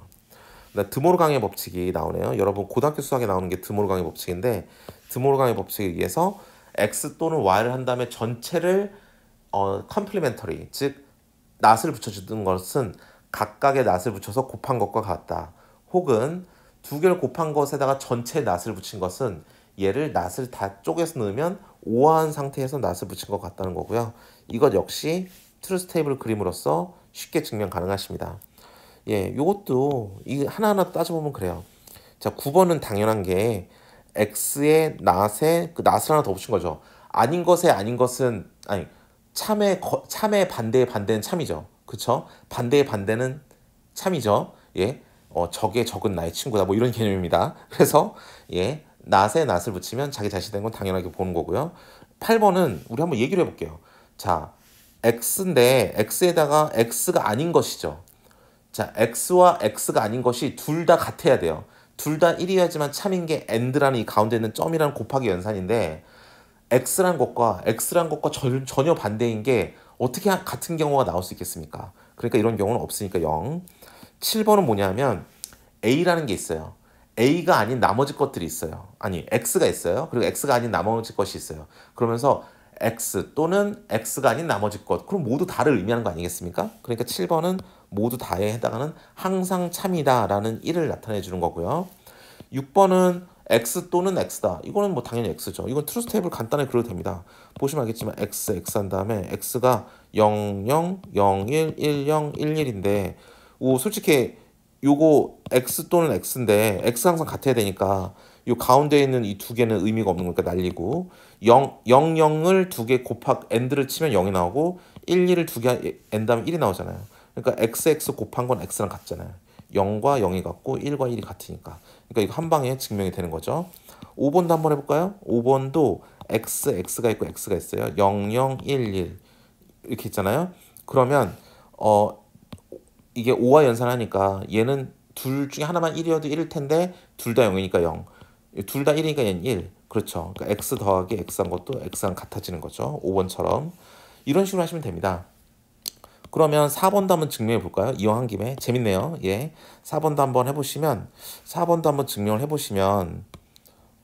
드모르강의 법칙이 나오네요. 여러분 고등학교 수학에 나오는 게 드모르강의 법칙인데 드모르강의 법칙에 의해서 x 또는 y를 한 다음에 전체를 컴플리멘터리 즉 낫을 붙여주는 것은 각각의 낫을 붙여서 곱한 것과 같다. 혹은 두 개를 곱한 것에다가 전체 낫을 붙인 것은 얘를 낫을 다 쪼개서 넣으면 오화한 상태에서 낫을 붙인 것 같다는 거고요. 이것 역시 트루스 테이블 그림으로써 쉽게 증명 가능하십니다. 예, 요것도 이 하나하나 따져보면 그래요. 자, 9번은 당연한 게 x의 낫에 그 낫을 하나 더 붙인 거죠. 아닌 것에 아닌 것은 아니 참의 반대의 반대는 참이죠. 그쵸? 반대의 반대는 참이죠. 예, 적의 적은 나의 친구다. 뭐 이런 개념입니다. 그래서 예, 낫에 낫을 붙이면 자기 자신이 된 건 당연하게 보는 거고요. 8번은 우리 한번 얘기를 해볼게요. 자, x인데 x에다가 x가 아닌 것이죠. 자, x와 x가 아닌 것이 둘 다 같아야 돼요. 둘 다 1이어야지만 참인 게 and라는 이 가운데 있는 점이라는 곱하기 연산인데 x란 것과 전혀 반대인 게 어떻게 같은 경우가 나올 수 있겠습니까? 그러니까 이런 경우는 없으니까 0. 7번은 뭐냐면 a라는 게 있어요. a가 아닌 나머지 것들이 있어요. 아니 x가 있어요. 그리고 x가 아닌 나머지 것이 있어요. 그러면서 x 또는 x가 아닌 나머지 것 그럼 모두 다를 의미하는 거 아니겠습니까? 그러니까 7번은 모두 다에 해당하는 항상 참이다 라는 1을 나타내 주는 거고요. 6번은 x 또는 x다. 이거는 뭐 당연히 x죠. 이건 트루스 테이블 간단하게 그려도 됩니다. 보시면 알겠지만 x 한 다음에 x가 0, 0, 0, 1, 1, 0, 1, 1인데 솔직히 요거 x 또는 x인데 x 항상 같아야 되니까 요 가운데 있는 이 두 개는 의미가 없는 거니까 날리고 0, 0, 0을 두 개 and를 치면 0이 나오고 1, 1을 두 개 and하면 1이 나오잖아요. 그러니까 x 곱한 건 x랑 같잖아요. 0과 0이 같고 1과 1이 같으니까. 그러니까 이거 한 방에 증명이 되는 거죠. 5번도 한번 해볼까요? 5번도 x가 있고 x가 있어요. 0, 0, 1, 1 이렇게 있잖아요. 그러면 이게 5와 연산하니까 얘는 둘 중에 하나만 1이어도 1일 텐데 둘 다 0이니까 0. 둘 다 1이니까 얘는 1. 그렇죠. 그러니까 x 더하기 x한 것도 x랑 같아지는 거죠. 5번처럼. 이런 식으로 하시면 됩니다. 그러면 4번도 한번 증명해 볼까요? 이왕 한 김에. 재밌네요. 예. 4번도 한번 해보시면 4번도 한번 증명을 해보시면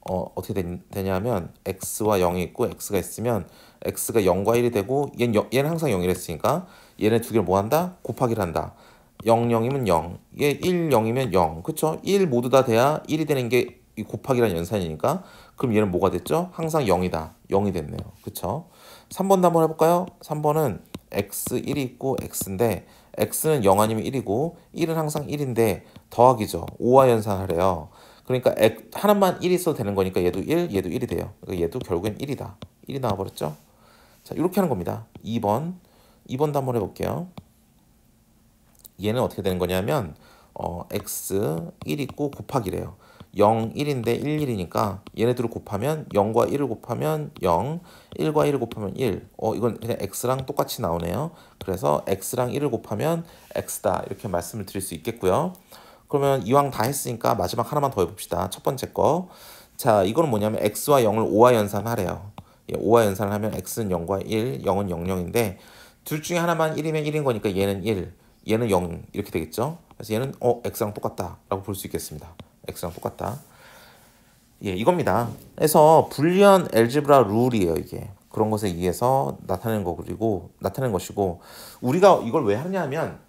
어떻게 되냐면 x와 0이 있고 x가 있으면 x가 0과 1이 되고 얘는 항상 0이 했으니까 얘네 두 개를 뭐 한다? 곱하기를 한다. 0, 0이면 0, 얘 1, 0이면 0. 그쵸? 1 모두 다 돼야 1이 되는 게 이 곱하기란 연산이니까 그럼 얘는 뭐가 됐죠? 항상 0이다. 0이 됐네요. 그쵸? 3번도 한번 해볼까요? 3번은 x 1이 있고 x인데 x는 0 아니면 1이고 1은 항상 1인데 더하기죠. 5와 연산하래요. 그러니까 하나만 1이 있어도 되는 거니까 얘도 1, 얘도 1이 돼요. 그러니까 얘도 결국엔 1이다. 1이 나와버렸죠? 자, 이렇게 하는 겁니다. 2번도 한번 해볼게요. 얘는 어떻게 되는 거냐면 x 1 있고 곱하기래요. 0, 1인데 1, 1이니까 얘네들을 곱하면 0과 1을 곱하면 0, 1과 1을 곱하면 1. 이건 그냥 x랑 똑같이 나오네요. 그래서 x랑 1을 곱하면 x다. 이렇게 말씀을 드릴 수 있겠고요. 그러면 이왕 다 했으니까 마지막 하나만 더 해봅시다. 첫 번째 거. 자, 이거는 뭐냐면 x와 0을 5와 연산하래요. 5와 연산을 하면 x는 0과 1, 0은 0, 0인데 둘 중에 하나만 1이면 1인 거니까 얘는 1, 얘는 0 이렇게 되겠죠. 그래서 얘는 x랑 똑같다 라고 볼 수 있겠습니다. x랑 똑같다. 예, 이겁니다. 그래서 불리언 엘제브라 룰이에요, 이게. 그런 것에 의해서 나타내는 나타내는 것이고 우리가 이걸 왜 하냐면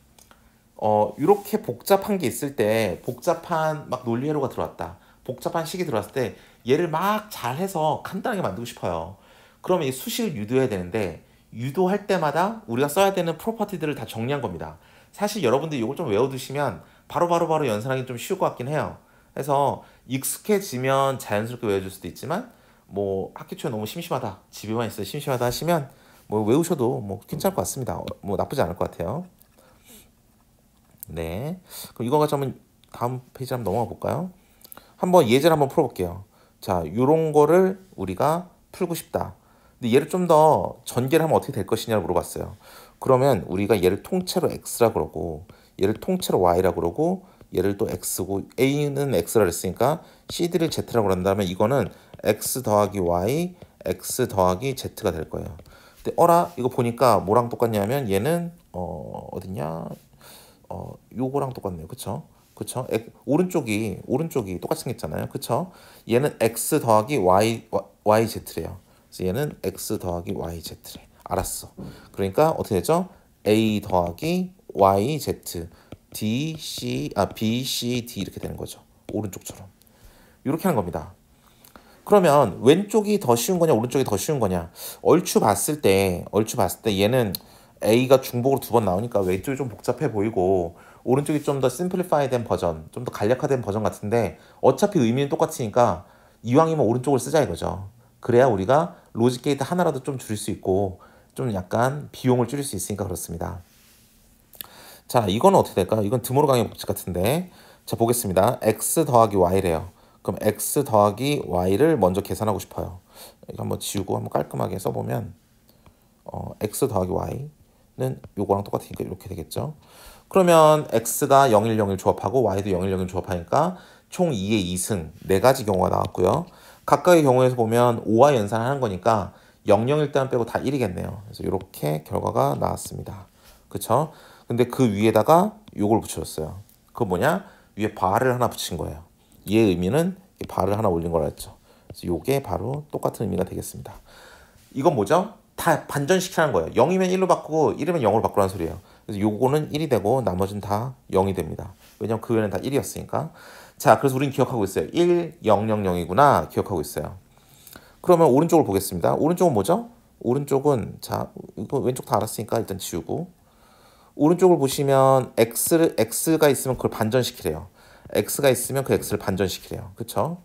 이렇게 복잡한 게 있을 때 복잡한 막 논리회로가 들어왔다. 복잡한 식이 들어왔을 때 얘를 막 잘해서 간단하게 만들고 싶어요. 그러면 이 수식을 유도해야 되는데 유도할 때마다 우리가 써야 되는 프로퍼티들을 다 정리한 겁니다. 사실 여러분들이 이걸 좀 외워두시면 바로 연산하기 좀 쉬울 것 같긴 해요. 그래서 익숙해지면 자연스럽게 외워줄 수도 있지만 뭐 학기 초에 너무 심심하다, 집에만 있어 심심하다 하시면 뭐 외우셔도 뭐 괜찮을 것 같습니다. 뭐 나쁘지 않을 것 같아요. 네. 그럼 이거 가지고 한번 다음 페이지 한번 넘어가 볼까요? 한번 예제를 한번 풀어볼게요. 자, 요런 거를 우리가 풀고 싶다. 근데 얘를 좀 더 전개를 하면 어떻게 될 것이냐를 물어봤어요. 그러면 우리가 얘를 통째로 x라 그러고 얘를 통째로 y라 그러고 얘를 또 x고 a는 x라 그랬으니까 cd를 z라고 그런다면 이거는 x 더하기 y, x 더하기 z가 될 거예요. 근데 이거 보니까 뭐랑 똑같냐면 얘는 어딨냐? 요거랑 똑같네요. 그쵸? 그쵸? 오른쪽이 똑같이 생겼잖아요. 그쵸? 얘는 x 더하기 yz래요. 그래서 얘는 x 더하기 yz래. 알았어. 그러니까 어떻게 되죠? a 더하기 yz b, c, d 이렇게 되는 거죠. 오른쪽처럼. 이렇게 하는 겁니다. 그러면 왼쪽이 더 쉬운 거냐 오른쪽이 더 쉬운 거냐 얼추 봤을 때 얘는 A가 중복으로 두 번 나오니까 왼쪽이 좀 복잡해 보이고 오른쪽이 좀 더 심플리파이된 버전 좀 더 간략화된 버전 같은데 어차피 의미는 똑같으니까 이왕이면 오른쪽을 쓰자 이거죠. 그래야 우리가 로직 게이트 하나라도 좀 줄일 수 있고 좀 약간 비용을 줄일 수 있으니까 그렇습니다. 자, 이거는 어떻게 될까요? 이건 드모르강의 법칙 같은데 자 보겠습니다. x 더하기 y래요. 그럼 x 더하기 y를 먼저 계산하고 싶어요. 이거 한번 지우고 한번 깔끔하게 써보면 x 더하기 y는 요거랑 똑같으니까 이렇게 되겠죠. 그러면 x가 0, 1, 0, 1 조합하고 y도 0, 1, 0, 1 조합하니까 총 2의 2승 4가지 경우가 나왔고요. 각각의 경우에서 보면 5와 연산하는 거니까 0, 0 일단 빼고 다 1이겠네요. 그래서 이렇게 결과가 나왔습니다. 그쵸? 근데 그 위에다가 요걸 붙여줬어요. 그거 뭐냐? 위에 bar를 하나 붙인 거예요. 얘의 의미는 bar를 하나 올린 거라 했죠. 그래서 요게 바로 똑같은 의미가 되겠습니다. 이건 뭐죠? 다 반전시키라는 거예요. 0이면 1로 바꾸고 1이면 0으로 바꾸라는 소리예요. 그래서 요거는 1이 되고 나머지는 다 0이 됩니다. 왜냐면 그 외에는 다 1이었으니까. 자, 그래서 우린 기억하고 있어요. 1, 0, 0, 0이구나 기억하고 있어요. 그러면 오른쪽을 보겠습니다. 오른쪽은 뭐죠? 오른쪽은 자, 이거 왼쪽 다 알았으니까 일단 지우고 오른쪽을 보시면 x가 있으면 그걸 반전시키래요. x가 있으면 그 x를 반전시키래요. 그쵸?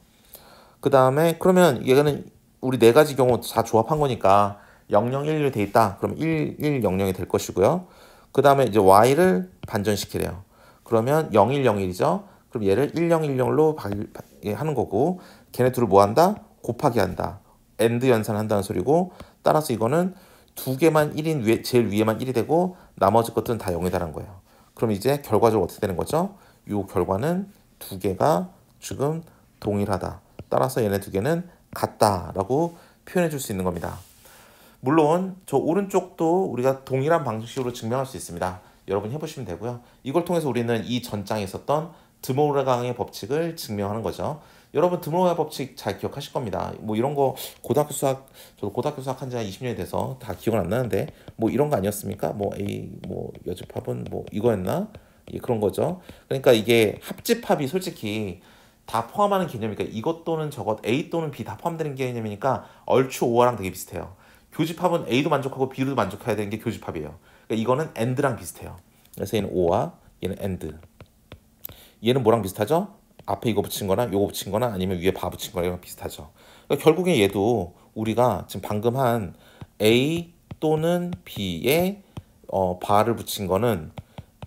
그 다음에 그러면 얘는 우리 4가지 경우 다 조합한 거니까 0, 0, 1, 1로 돼 있다. 그럼 1, 1, 0, 0이 될 것이고요. 그 다음에 이제 y를 반전시키래요. 그러면 0, 1, 0, 1이죠. 그럼 얘를 1, 0, 1, 0로 하는 거고 걔네 둘을 뭐 한다? 곱하기 한다. AND 연산한다는 소리고 따라서 이거는 두 개만 1인 제일 위에만 1이 되고 나머지 것들은 다 0이다라는 거예요. 그럼 이제 결과적으로 어떻게 되는 거죠? 이 결과는 두 개가 지금 동일하다. 따라서 얘네 두 개는 같다라고 표현해 줄 수 있는 겁니다. 물론 저 오른쪽도 우리가 동일한 방식으로 증명할 수 있습니다. 여러분 해보시면 되고요. 이걸 통해서 우리는 이 전장에 있었던 드모르강의 법칙을 증명하는 거죠. 여러분 드모르강의 법칙 잘 기억하실 겁니다. 뭐 이런 거 저도 고등학교 수학 한 지가 20년이 돼서 다 기억은 안 나는데 뭐 이런 거 아니었습니까? 뭐 A 뭐 여집합은 뭐 이거였나? 예, 그런 거죠. 그러니까 이게 합집합이 솔직히 다 포함하는 개념이니까 이것 또는 저것 A 또는 B 다 포함되는 개념이니까 얼추 5화랑 되게 비슷해요. 교집합은 A도 만족하고 B도 만족해야 되는 게 교집합이에요. 그러니까 이거는 AND랑 비슷해요. 그래서 얘는 5와 얘는 AND. 얘는 뭐랑 비슷하죠? 앞에 이거 붙인 거나 요거 붙인 거나 아니면 위에 바 붙인 거랑 비슷하죠. 그러니까 결국에 얘도 우리가 지금 방금 한 A 또는 B에 바를 붙인 거는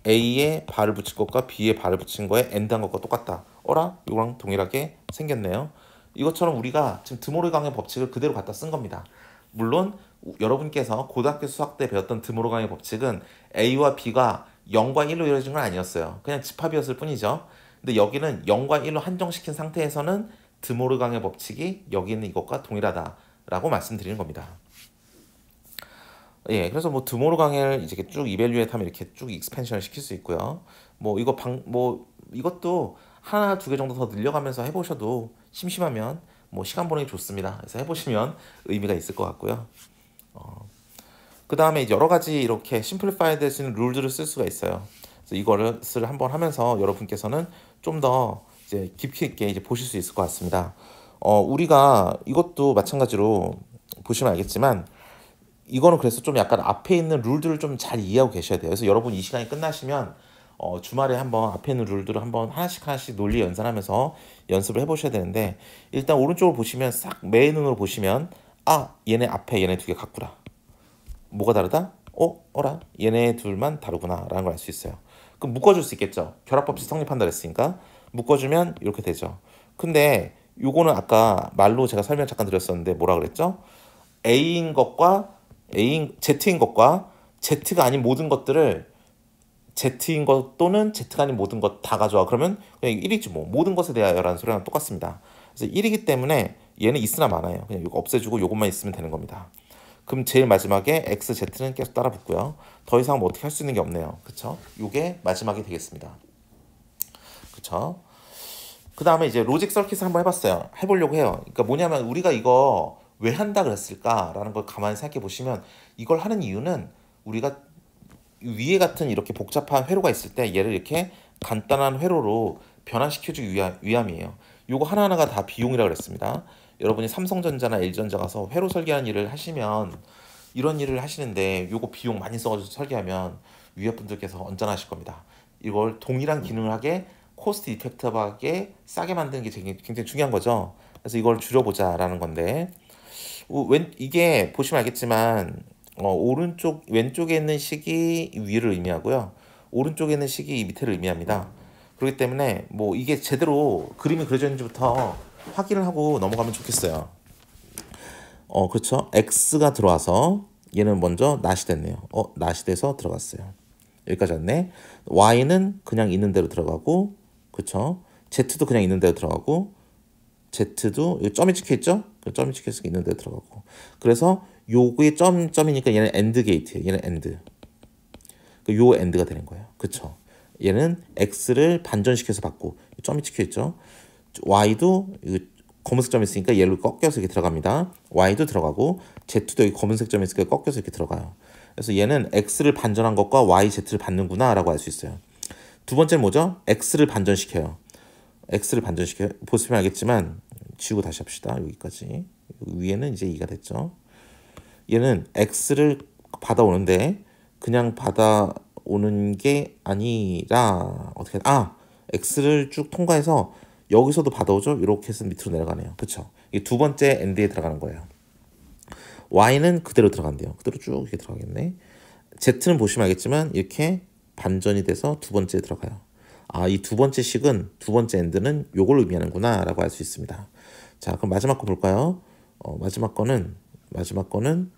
A에 발을 붙인 것과 B에 발을 붙인 거에 AND한 것과 똑같다. 어라? 이거랑 동일하게 생겼네요. 이것처럼 우리가 지금 드모르강의 법칙을 그대로 갖다 쓴 겁니다. 물론 여러분께서 고등학교 수학 때 배웠던 드모르강의 법칙은 A와 B가 0과 1로 이루어진 건 아니었어요. 그냥 집합이었을 뿐이죠. 근데 여기는 0과 1로 한정시킨 상태에서는 드모르강의 법칙이 여기 있는 이것과 동일하다라고 말씀드리는 겁니다. 예, 그래서 뭐 드모르강을 이제 쭉 이벨류에이트 하면 이렇게 쭉 익스펜션을 시킬 수 있고요. 뭐 이것도 하나 두 개 정도 더 늘려가면서 해보셔도 심심하면 뭐 시간 보내기 좋습니다. 그래서 해보시면 의미가 있을 것 같고요. 그 다음에 여러 가지 이렇게 심플리파이드 할 수 있는 룰들을 쓸 수가 있어요. 그래서 이거를 한번 하면서 여러분께서는 좀 더 이제 깊이 있게 이제 보실 수 있을 것 같습니다. 우리가 이것도 마찬가지로 보시면 알겠지만 이거는 그래서 좀 약간 앞에 있는 룰들을 좀 잘 이해하고 계셔야 돼요. 그래서 여러분 이 시간이 끝나시면 주말에 한번 앞에 있는 룰들을 한번 하나씩 논리 연산하면서 연습을 해보셔야 되는데 일단 오른쪽을 보시면 싹 매 눈으로 보시면 아 얘네 앞에 얘네 두 개 같구나. 뭐가 다르다? 어라? 얘네 둘만 다르구나 라는 걸 알 수 있어요. 그럼 묶어줄 수 있겠죠. 결합법칙 성립한다 그랬으니까 묶어주면 이렇게 되죠. 근데 요거는 아까 말로 제가 설명 잠깐 드렸었는데 뭐라 그랬죠? A인 것과 Z인 것과 Z가 아닌 모든 것들을 Z인 것 또는 Z가 아닌 모든 것 다 가져와. 그러면 그냥 1이지 뭐. 모든 것에 대하여라는 소리랑 똑같습니다. 그래서 1이기 때문에 얘는 있으나 마나요. 그냥 이거 없애주고 요것만 있으면 되는 겁니다. 그럼 제일 마지막에 X, Z는 계속 따라 붙고요. 더 이상 뭐 어떻게 할 수 있는 게 없네요. 그쵸? 요게 마지막이 되겠습니다. 그쵸? 그 다음에 이제 로직 서킷을 한번 해봤어요. 해보려고 해요. 그러니까 뭐냐면 우리가 이거 왜 한다 그랬을까라는 걸 가만히 생각해 보시면 이걸 하는 이유는 우리가 위에 같은 이렇게 복잡한 회로가 있을 때 얘를 이렇게 간단한 회로로 변환시켜주기 위함이에요. 요거 하나하나가 다 비용이라고 그랬습니다. 여러분이 삼성전자나 LG전자 가서 회로 설계하는 일을 하시면 이런 일을 하시는데 요거 비용 많이 써가지고 설계하면 위에 분들께서 언짢아하실 겁니다. 이걸 동일한 기능을 하게 코스트 이펙티브하게 싸게 만드는 게 굉장히 중요한 거죠. 그래서 이걸 줄여보자라는 건데 이게 보시면 알겠지만 왼쪽에 있는 식이 위를 의미하고요. 오른쪽에 있는 식이 밑에를 의미합니다. 그렇기 때문에 뭐 이게 제대로 그림이 그려져 있는지부터 확인을 하고 넘어가면 좋겠어요. 그렇죠. X가 들어와서 얘는 먼저 낫이 됐네요. 낫이 돼서 들어갔어요. 여기까지 왔네. Y는 그냥 있는 대로 들어가고, 그렇죠. Z도 그냥 있는 대로 들어가고, Z도 여기 점이 찍혀 있죠? 점이 찍혀서 있는 대로 들어가고. 그래서 요게 점이니까 얘는 AND 게이트예요. 얘는 AND. 요 AND가 되는 거예요. 그렇죠. 얘는 X를 반전시켜서 받고 점이 찍혀 있죠. Y도 검은색 점이 있으니까 얘를 꺾여서 이렇게 들어갑니다. Y도 들어가고 Z도 여기 검은색 점이 있으니까 꺾여서 이렇게 들어가요. 그래서 얘는 X를 반전한 것과 Y, Z를 받는구나 라고 알 수 있어요. 두 번째는 뭐죠? X를 반전시켜요. X를 반전시켜요. 보시면 알겠지만 지우고 다시 합시다. 여기까지. 위에는 이제 2가 됐죠. 얘는 X를 받아오는데 그냥 받아오는 게 아니라 어떻게 X를 쭉 통과해서 여기서도 받아오죠. 이렇게 해서 밑으로 내려가네요. 그렇죠? 이게 두 번째 AND에 들어가는 거예요. Y는 그대로 들어간대요. 그대로 쭉 이렇게 들어가겠네. Z는 보시면 알겠지만 이렇게 반전이 돼서 두 번째에 들어가요. 이 두 번째 식은 두 번째 AND는 요걸 의미하는구나 라고 알 수 있습니다. 자, 그럼 마지막 거 볼까요? 마지막 거는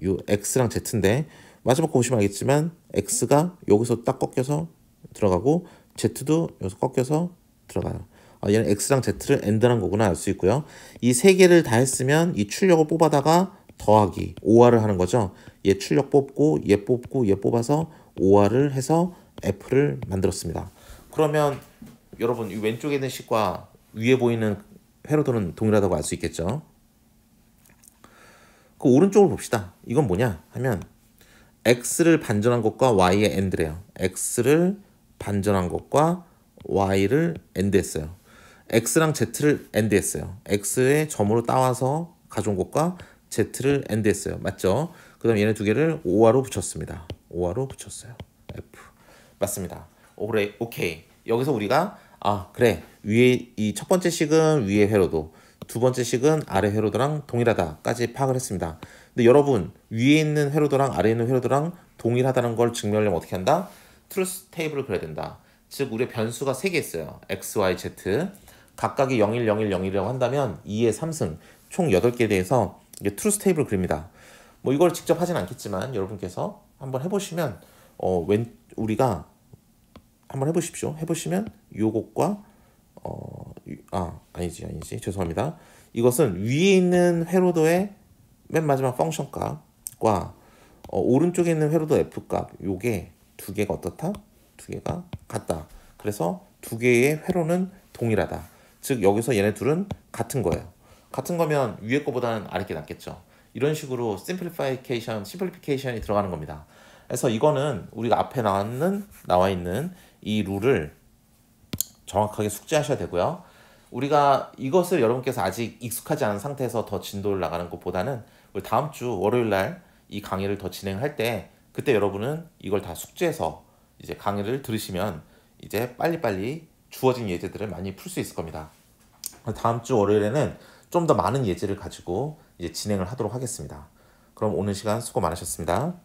요 X랑 Z인데 마지막 거 보시면 알겠지만 X가 여기서 딱 꺾여서 들어가고 Z도 여기서 꺾여서 들어가요. 얘는 X랑 Z를 AND란 거구나 알 수 있고요. 이 세 개를 다 했으면 이 출력을 뽑아다가 더하기 OR을 하는 거죠. 얘 출력 뽑고 얘 뽑아서 OR을 해서 F를 만들었습니다. 그러면 여러분 이 왼쪽에 있는 식과 위에 보이는 회로도는 동일하다고 알 수 있겠죠. 그 오른쪽을 봅시다. 이건 뭐냐 하면 X를 반전한 것과 Y의 AND래요. X를 반전한 것과 Y를 AND 했어요. X랑 Z를 AND 했어요. X의 점으로 따와서 가져온 것과 Z를 AND 했어요. 맞죠? 그 다음 얘네 두 개를 OR로 붙였습니다. OR로 붙였어요. F. 맞습니다. 그래, 오케이. 여기서 우리가 그래. 위에 이 첫 번째 식은 위의 회로도 두 번째 식은 아래 회로도랑 동일하다까지 파악을 했습니다. 근데 여러분 위에 있는 회로도랑 아래에 있는 회로도랑 동일하다는 걸 증명하려면 어떻게 한다? truth 테이블을 그려야 된다. 즉 우리의 변수가 3개 있어요. x, y, z. 각각이 0, 1, 0, 1, 0, 1이라고 한다면 2의 3승 총 8개에 대해서 이게 truth 테이블을 그립니다. 뭐 이걸 직접 하진 않겠지만 여러분께서 한번 해보시면 우리가 한번 해보십시오. 해보시면 요것과 아니지 죄송합니다. 이것은 위에 있는 회로도의 맨 마지막 펑션 값과 오른쪽에 있는 회로도 f 값 요게 두 개가 어떻다? 두 개가 같다. 그래서 두 개의 회로는 동일하다. 즉 여기서 얘네 둘은 같은 거예요. 같은 거면 위에 거보다는 아래 게 낫겠죠. 이런 식으로 심플리피케이션이 들어가는 겁니다. 그래서 이거는 우리가 앞에 나와 있는 이 룰을 정확하게 숙지하셔야 되고요. 우리가 이것을 여러분께서 아직 익숙하지 않은 상태에서 더 진도를 나가는 것보다는 우리 다음 주 월요일 날 이 강의를 더 진행할 때 그때 여러분은 이걸 다 숙지해서 이제 강의를 들으시면 이제 빨리빨리 주어진 예제들을 많이 풀 수 있을 겁니다. 다음 주 월요일에는 좀 더 많은 예제를 가지고 이제 진행을 하도록 하겠습니다. 그럼 오늘 시간 수고 많으셨습니다.